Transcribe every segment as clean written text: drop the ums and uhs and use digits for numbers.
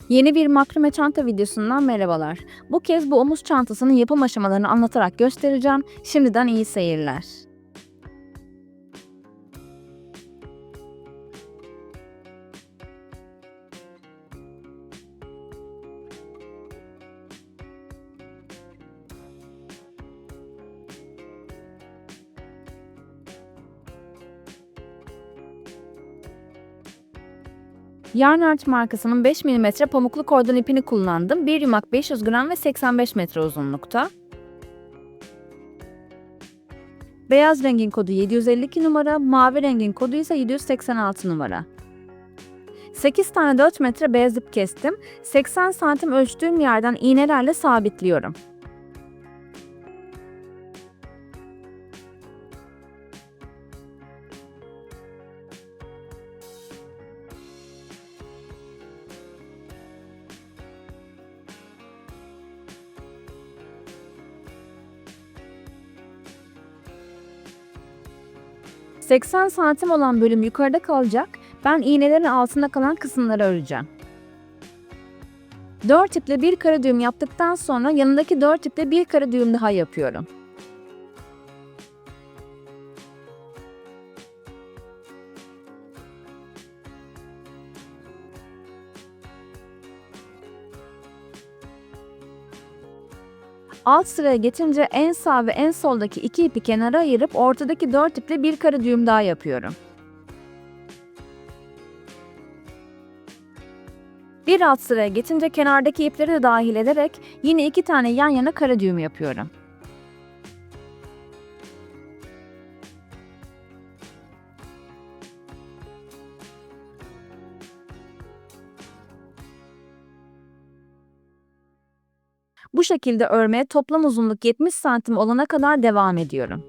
Yeni bir makrame çanta videosundan merhabalar. Bu kez bu omuz çantasının yapım aşamalarını anlatarak göstereceğim. Şimdiden iyi seyirler. Yarnart markasının 5 milimetre pamuklu kordon ipini kullandım. Bir yumak 500 gram ve 85 metre uzunlukta. Beyaz rengin kodu 752 numara, mavi rengin kodu ise 786 numara. 8 tane 4 metre beyaz ip kestim. 80 santim ölçtüğüm yerden iğnelerle sabitliyorum. ...80 santim olan bölüm yukarıda kalacak. Ben iğnelerin altında kalan kısımları öreceğim. 4 iple bir kara düğüm yaptıktan sonra yanındaki 4 iple bir kara düğüm daha yapıyorum. Alt sıraya geçince en sağ ve en soldaki 2 ipi kenara ayırıp ortadaki 4 iple bir kara düğüm daha yapıyorum. Bir alt sıraya geçince kenardaki ipleri de dahil ederek yine 2 tane yan yana kara düğüm yapıyorum. Bu şekilde örmeye toplam uzunluk 70 santim olana kadar devam ediyorum.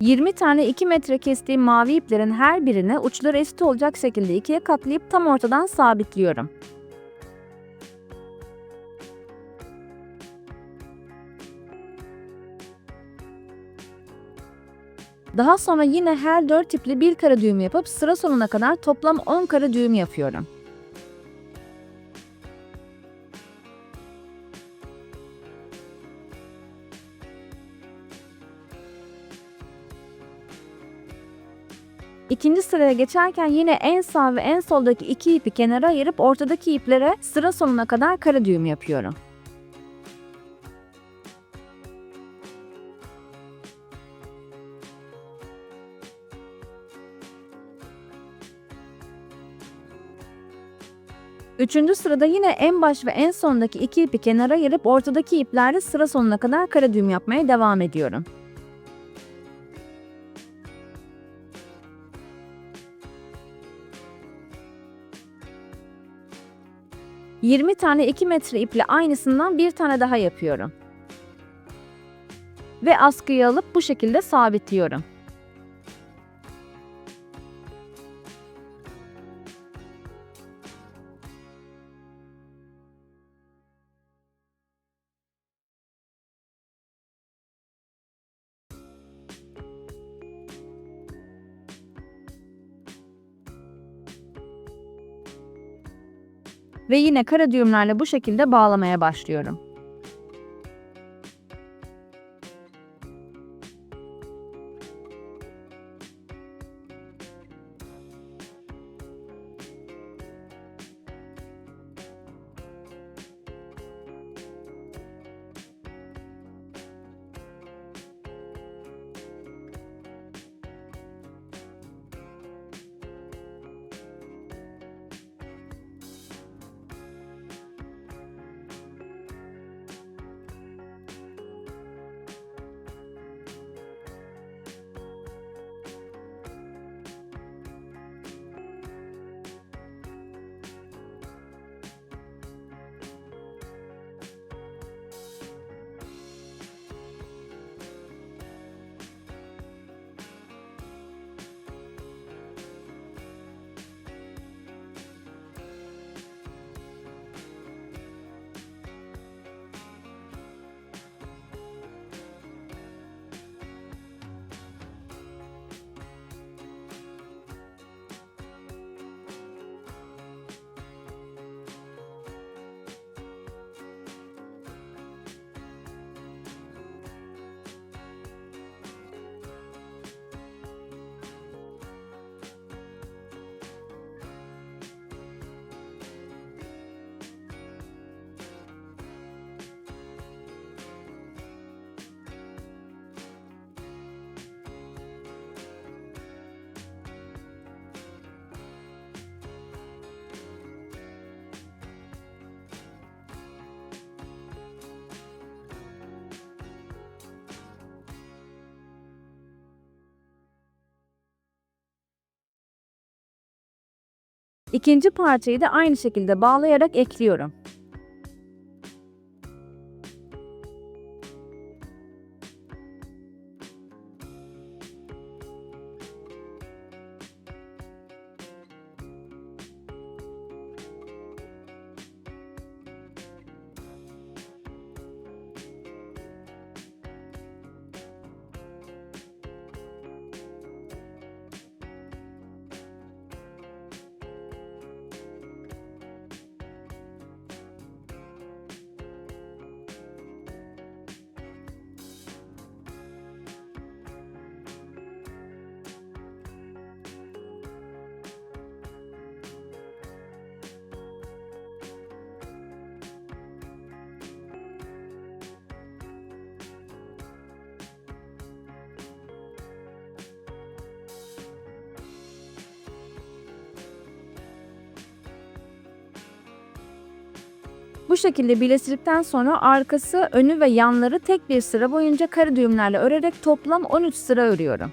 ...20 tane 2 metre kestiğim mavi iplerin her birine uçları eşit olacak şekilde ikiye katlayıp tam ortadan sabitliyorum. Daha sonra yine her 4 iple bir kara düğüm yapıp sıra sonuna kadar toplam 10 kara düğüm yapıyorum. İkinci sıraya geçerken yine en sağ ve en soldaki 2 ipi kenara ayırıp ortadaki iplere sıra sonuna kadar kara düğüm yapıyorum. Üçüncü sırada yine en baş ve en sondaki 2 ipi kenara ayırıp ortadaki iplerle sıra sonuna kadar kara düğüm yapmaya devam ediyorum. ...20 tane 2 metre iple aynısından bir tane daha yapıyorum. Ve askıyı alıp bu şekilde sabitliyorum. Ve yine kara düğümlerle bu şekilde bağlamaya başlıyorum. İkinci parçayı da aynı şekilde bağlayarak ekliyorum. Bu şekilde birleştirdikten sonra arkası, önü ve yanları tek bir sıra boyunca kare düğümlerle örerek toplam 13 sıra örüyorum.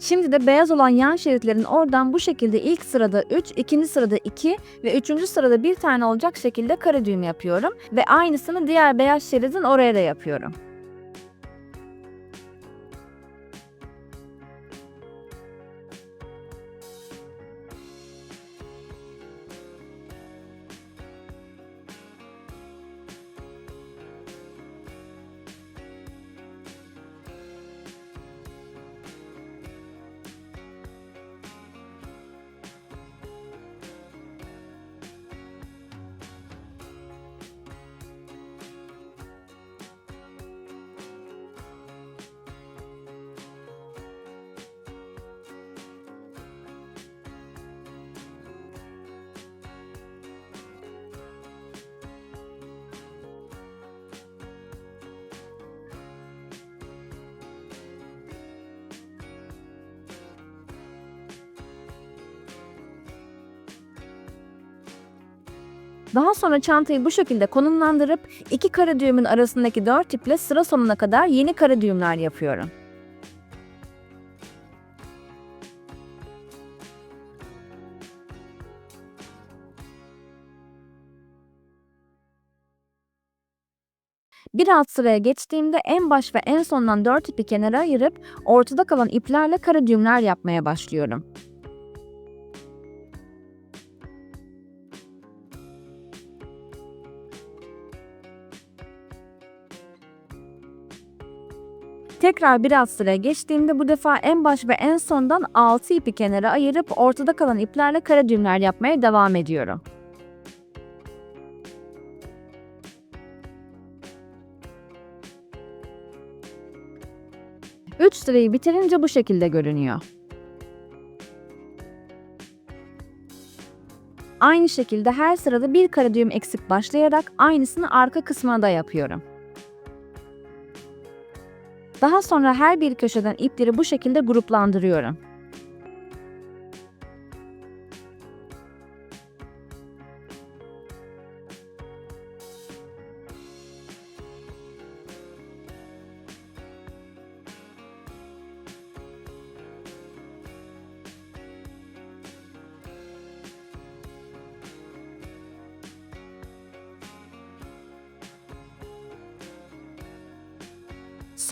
Şimdi de beyaz olan yan şeritlerin oradan bu şekilde ilk sırada 3, ikinci sırada 2 ve üçüncü sırada bir tane olacak şekilde kare düğüm yapıyorum ve aynısını diğer beyaz şeridin oraya da yapıyorum. Daha sonra çantayı bu şekilde konumlandırıp iki kare düğümün arasındaki 4 iple sıra sonuna kadar yeni kare düğümler yapıyorum. Bir alt sıraya geçtiğimde en baş ve en sondan 4 ipi kenara ayırıp ortada kalan iplerle kare düğümler yapmaya başlıyorum. Tekrar bir alt sıraya geçtiğimde bu defa en baş ve en sondan 6 ipi kenara ayırıp ortada kalan iplerle kare düğümler yapmaya devam ediyorum. Üç sırayı bitirince bu şekilde görünüyor. Aynı şekilde her sırada bir kare düğüm eksik başlayarak aynısını arka kısmına da yapıyorum. Daha sonra her bir köşeden ipleri bu şekilde gruplandırıyorum.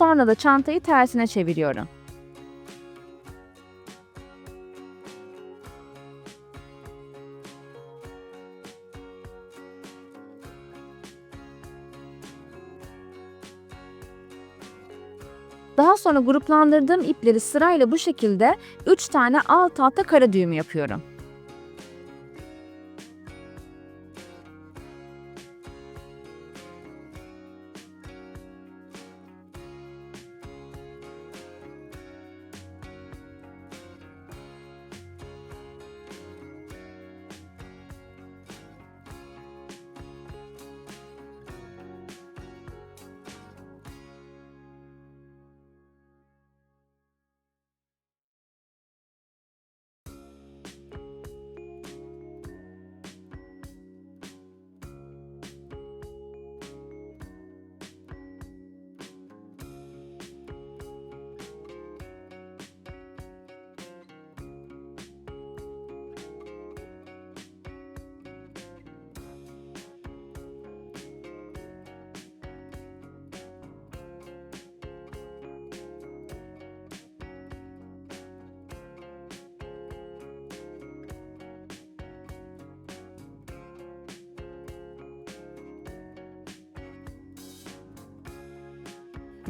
Sonra da çantayı tersine çeviriyorum. Daha sonra gruplandırdığım ipleri sırayla bu şekilde 3 tane alt alta kara düğüm yapıyorum.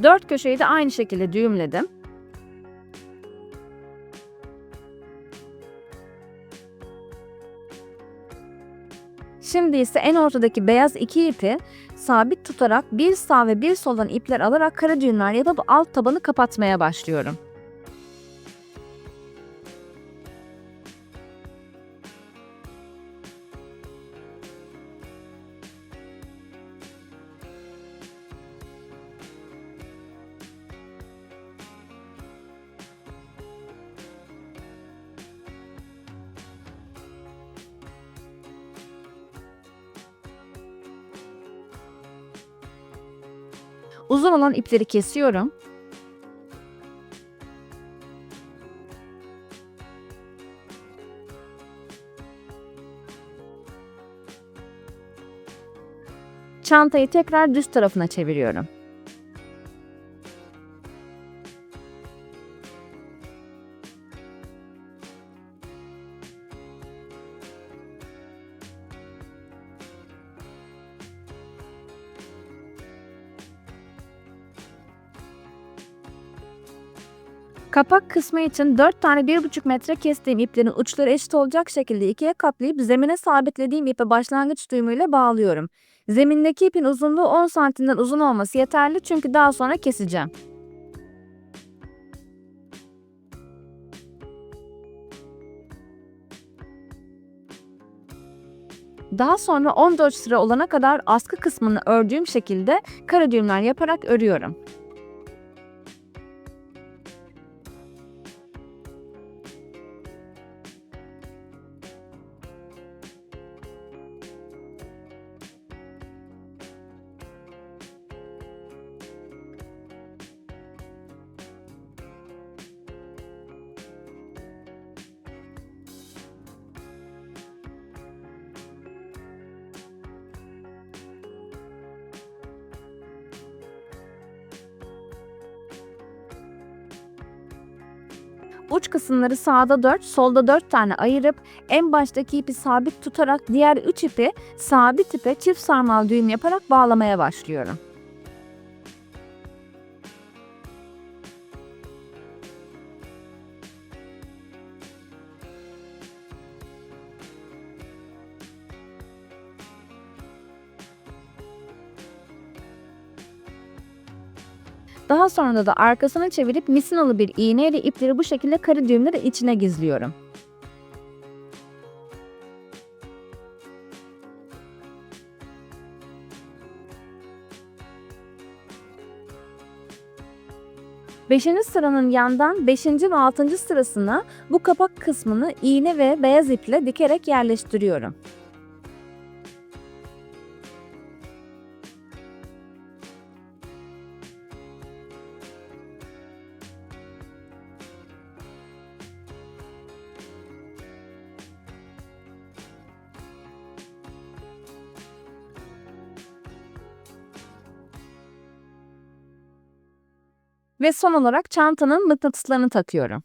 Dört köşeyi de aynı şekilde düğümledim. Şimdi ise en ortadaki beyaz iki ipi sabit tutarak bir sağ ve bir soldan ipler alarak kara düğümler yapıp alt tabanı kapatmaya başlıyorum. Uzun olan ipleri kesiyorum. Çantayı tekrar düz tarafına çeviriyorum. Kapak kısmı için 4 tane 1,5 metre kestiğim iplerin uçları eşit olacak şekilde ikiye katlayıp zemine sabitlediğim ipe başlangıç düğümüyle bağlıyorum. Zemindeki ipin uzunluğu 10 santimden uzun olması yeterli çünkü daha sonra keseceğim. Daha sonra 14 sıra olana kadar askı kısmını ördüğüm şekilde kara düğümler yaparak örüyorum. Uç kısımları sağda 4, solda 4 tane ayırıp en baştaki ipi sabit tutarak diğer 3 ipi sabit ipe çift sarmal düğüm yaparak bağlamaya başlıyorum. Daha sonra da arkasını çevirip misinalı bir iğneyle ipleri bu şekilde kara düğümleri içine gizliyorum. 5. sıranın yandan 5. ve 6. sırasına bu kapak kısmını iğne ve beyaz iple dikerek yerleştiriyorum. Ve son olarak çantanın mıknatıslarını takıyorum.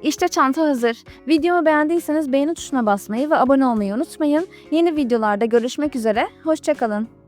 İşte çanta hazır. Videomu beğendiyseniz beğeni tuşuna basmayı ve abone olmayı unutmayın. Yeni videolarda görüşmek üzere, hoşça kalın.